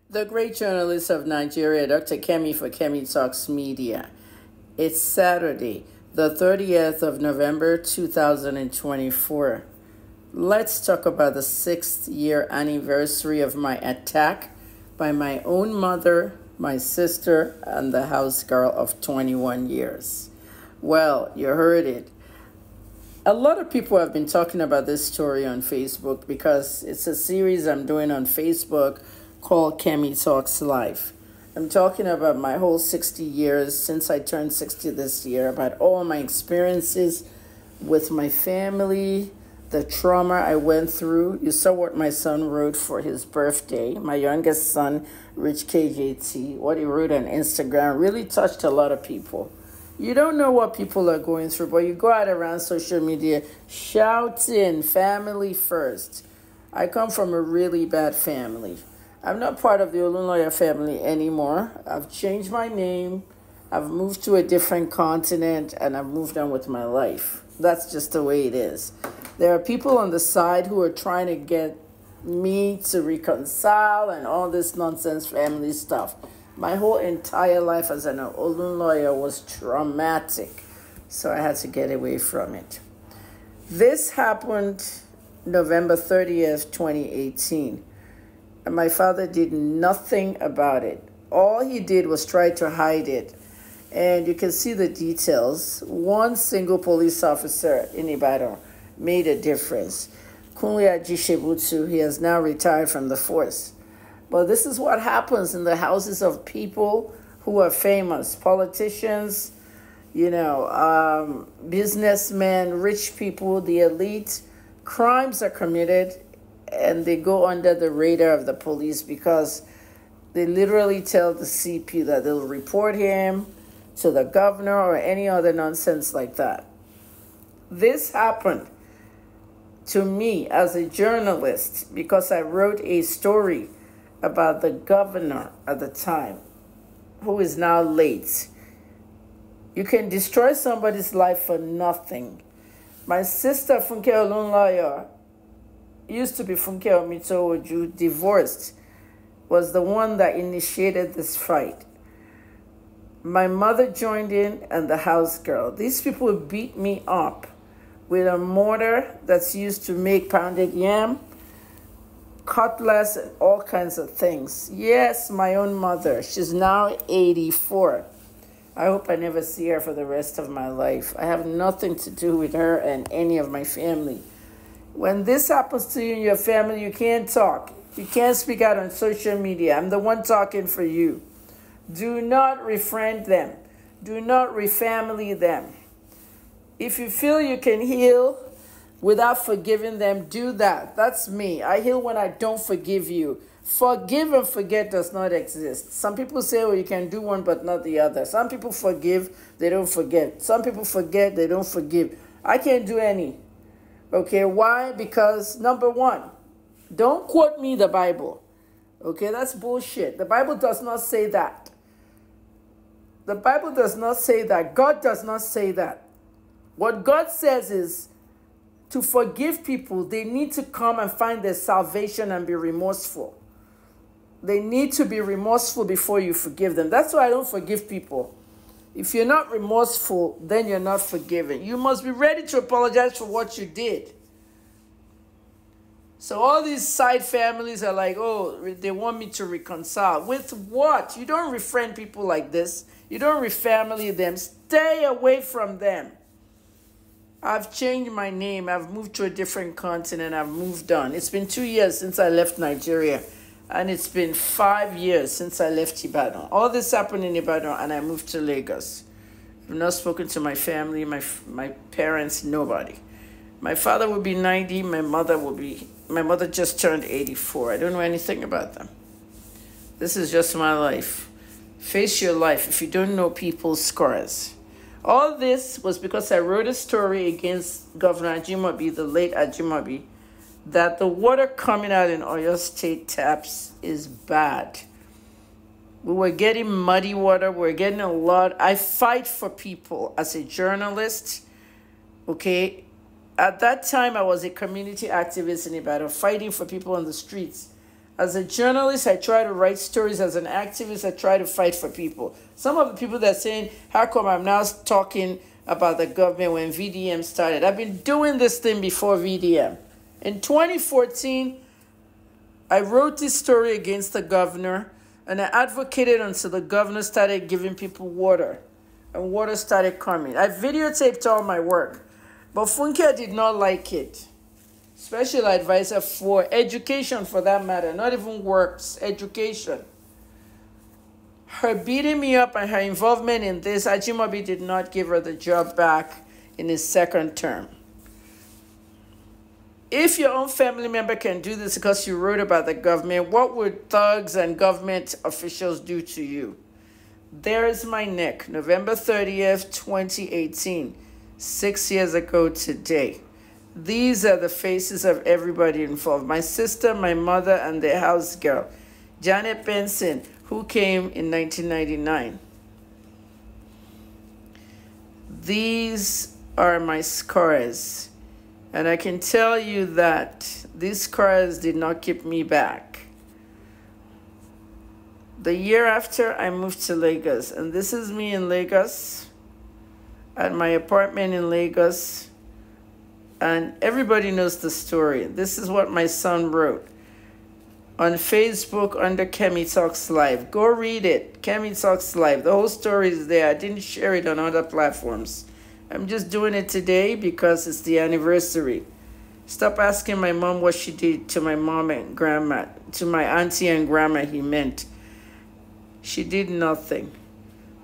The great journalist of Nigeria, Dr. Kemi for Kemi Talks Media. It's Saturday, the 30th of November, 2024. Let's talk about the 6th year anniversary of my attack by my own mother, my sister, and the house girl of 21 years. Well, you heard it. A lot of people have been talking about this story on Facebook because it's a series I'm doing on Facebook called Kemi Talks Life. I'm talking about my whole 60 years since I turned 60 this year, about all my experiences with my family, the trauma I went through. You saw what my son wrote for his birthday. My youngest son, Rich KJT, what he wrote on Instagram really touched a lot of people. You don't know what people are going through, but you go out around social media shouting, family first. I come from a really bad family. I'm not part of the Olunloyo family anymore. I've changed my name. I've moved to a different continent, and I've moved on with my life. That's just the way it is. There are people on the side who are trying to get me to reconcile and all this nonsense family stuff. My whole entire life as an Olunloyo was traumatic, so I had to get away from it. This happened November 30th, 2018. And my father did nothing about it. All he did was try to hide it. And you can see the details. One single police officer in Ibadan made a difference. Kunle Ajimobi, he has now retired from the force. But this is what happens in the houses of people who are famous. Politicians, businessmen, rich people, the elite. Crimes are committed and they go under the radar of the police because they literally tell the CP that they'll report him to the governor or any other nonsense like that. This happened to me as a journalist because I wrote a story about the governor at the time, who is now late. You can destroy somebody's life for nothing. My sister, Funke Olunloyo, used to be Funke Omitowoju, divorced, was the one that initiated this fight. My mother joined in and the house girl. These people beat me up with a mortar that's used to make pounded yam, cutlass, and all kinds of things. Yes, my own mother. She's now 84. I hope I never see her for the rest of my life. I have nothing to do with her and any of my family. When this happens to you and your family, you can't talk. You can't speak out on social media. I'm the one talking for you. Do not refriend them. Do not refamily them. If you feel you can heal without forgiving them, do that. That's me. I heal when I don't forgive you. Forgive and forget does not exist. Some people say, well, you can do one but not the other. Some people forgive, they don't forget. Some people forget, they don't forgive. I can't do any. Okay, why? Because number one, don't quote me the Bible. Okay, that's bullshit. The Bible does not say that. The Bible does not say that. God does not say that. What God says is to forgive people, they need to come and find their salvation and be remorseful. They need to be remorseful before you forgive them. That's why I don't forgive people. If you're not remorseful, then you're not forgiven. You must be ready to apologize for what you did. So all these side families are like, oh, they want me to reconcile. With what? You don't refriend people like this. You don't refamily them. Stay away from them. I've changed my name. I've moved to a different continent. I've moved on. It's been 2 years since I left Nigeria. And it's been 5 years since I left Ibadan. All this happened in Ibadan and I moved to Lagos. I've not spoken to my family, my parents, nobody. My father will be 90, my mother just turned 84. I don't know anything about them. This is just my life. Face your life if you don't know people's scars. All this was because I wrote a story against Governor Ajimobi, the late Ajimobi, that the water coming out in Oyo State taps is bad. We were getting muddy water. We were getting a lot. I fight for people as a journalist, okay? At that time, I was a community activist in Ibadan, fighting for people on the streets. As a journalist, I try to write stories. As an activist, I try to fight for people. Some of the people that are saying, how come I'm now talking about the government when VDM started? I've been doing this thing before VDM. In 2014, I wrote this story against the governor, and I advocated until the governor started giving people water, and water started coming. I videotaped all my work, but Funke did not like it. Special advisor for education, for that matter, not even works, education. Her beating me up and her involvement in this, Ajimobi did not give her the job back in his second term. If your own family member can do this because you wrote about the government, what would thugs and government officials do to you? There is my neck, November 30th, 2018, 6 years ago today. These are the faces of everybody involved. My sister, my mother, and the house girl, Janet Benson, who came in 1999. These are my scars. And I can tell you that these scars did not keep me back. The year after, I moved to Lagos. And this is me in Lagos, at my apartment in Lagos. And everybody knows the story. This is what my son wrote on Facebook under Kemi Talks Live. Go read it, Kemi Talks Live. The whole story is there. I didn't share it on other platforms. I'm just doing it today because it's the anniversary. Stop asking my mom what she did to my mom and grandma, to my auntie and grandma, he meant. She did nothing.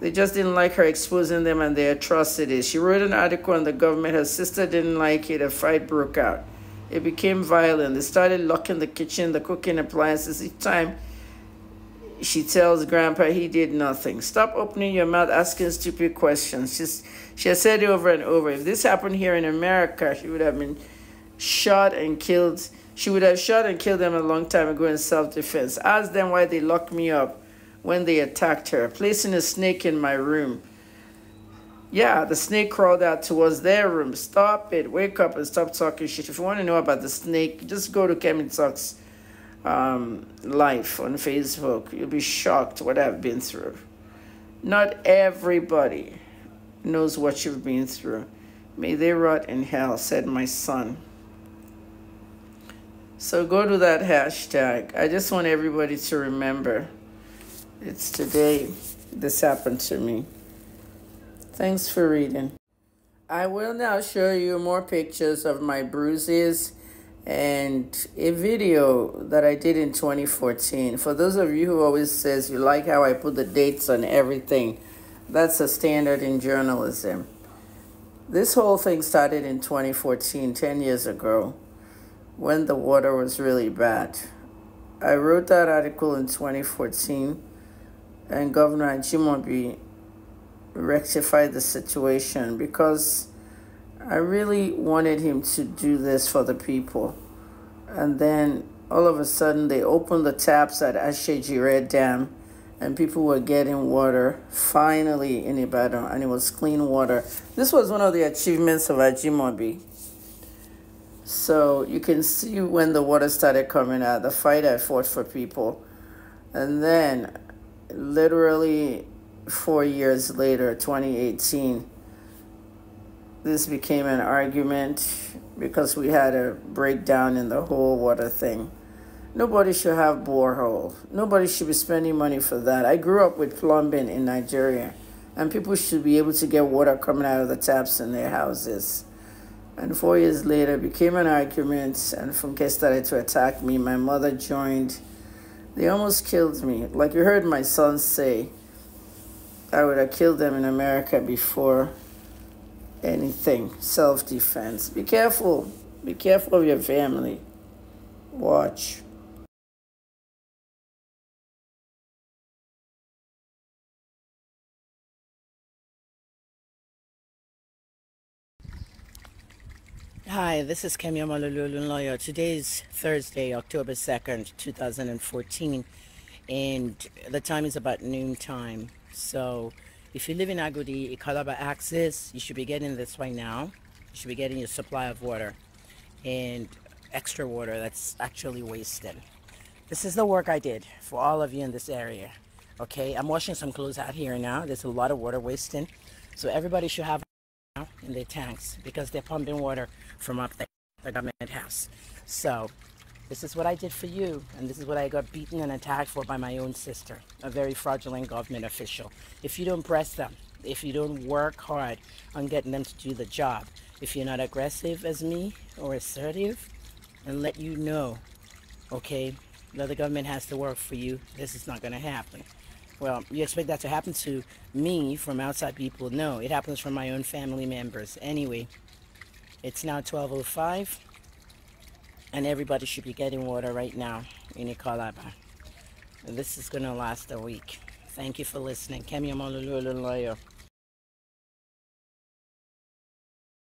They just didn't like her exposing them and their atrocities. She wrote an article on the government. Her sister didn't like it. A fight broke out. It became violent. They started locking the kitchen, the cooking appliances. Each time she tells Grandpa he did nothing. Stop opening your mouth asking stupid questions. She has said it over and over. If this happened here in America, she would have been shot and killed. She would have shot and killed them a long time ago in self-defense. Ask them why they locked me up when they attacked her, placing a snake in my room. Yeah, the snake crawled out towards their room. Stop it. Wake up and stop talking shit. If you want to know about the snake, just go to Kemi Talks Live on Facebook. You'll be shocked what I've been through. Not everybody knows what you've been through. May they rot in hell, said my son. So go to that hashtag. I just want everybody to remember it's today this happened to me. Thanks for reading. I will now show you more pictures of my bruises and a video that I did in 2014. For those of you who always says you like how I put the dates on everything, that's a standard in journalism. This whole thing started in 2014, 10 years ago, when the water was really bad. I wrote that article in 2014, and Governor Ajimobi rectified the situation because I really wanted him to do this for the people. And then all of a sudden they opened the taps at Ashejire Dam and people were getting water finally in Ibadan, and it was clean water. This was one of the achievements of Ajimobi. So you can see when the water started coming out, the fight I fought for people. And then literally 4 years later, 2018, this became an argument because we had a breakdown in the whole water thing. Nobody should have borehole. Nobody should be spending money for that. I grew up with plumbing in Nigeria, and people should be able to get water coming out of the taps in their houses. And 4 years later, it became an argument, and Funke started to attack me. My mother joined. They almost killed me. Like you heard my son say, I would have killed them in America before anything. Self-defense. Be careful. Be careful of your family. Watch. Hi, this is Ajimobi Olunloyo. Today is Thursday, October 2nd, 2014, and the time is about noon time. So if you live in Agodi, Calabar Axis, you should be getting this right now. You should be getting your supply of water and extra water that's actually wasted. This is the work I did for all of you in this area. Okay, I'm washing some clothes out here now. There's a lot of water wasting. So everybody should have in their tanks because they're pumping water from up there, the government house. So this is what I did for you, and this is what I got beaten and attacked for by my own sister, a very fraudulent government official. If you don't press them, if you don't work hard on getting them to do the job, if you're not aggressive as me or assertive and let you know, okay, that the government has to work for you, this is not going to happen. Well, you expect that to happen to me from outside people? No, it happens from my own family members. Anyway, it's now 12:05, and everybody should be getting water right now in Ikalaba. This is going to last a week. Thank you for listening. Kemi Olunloyo.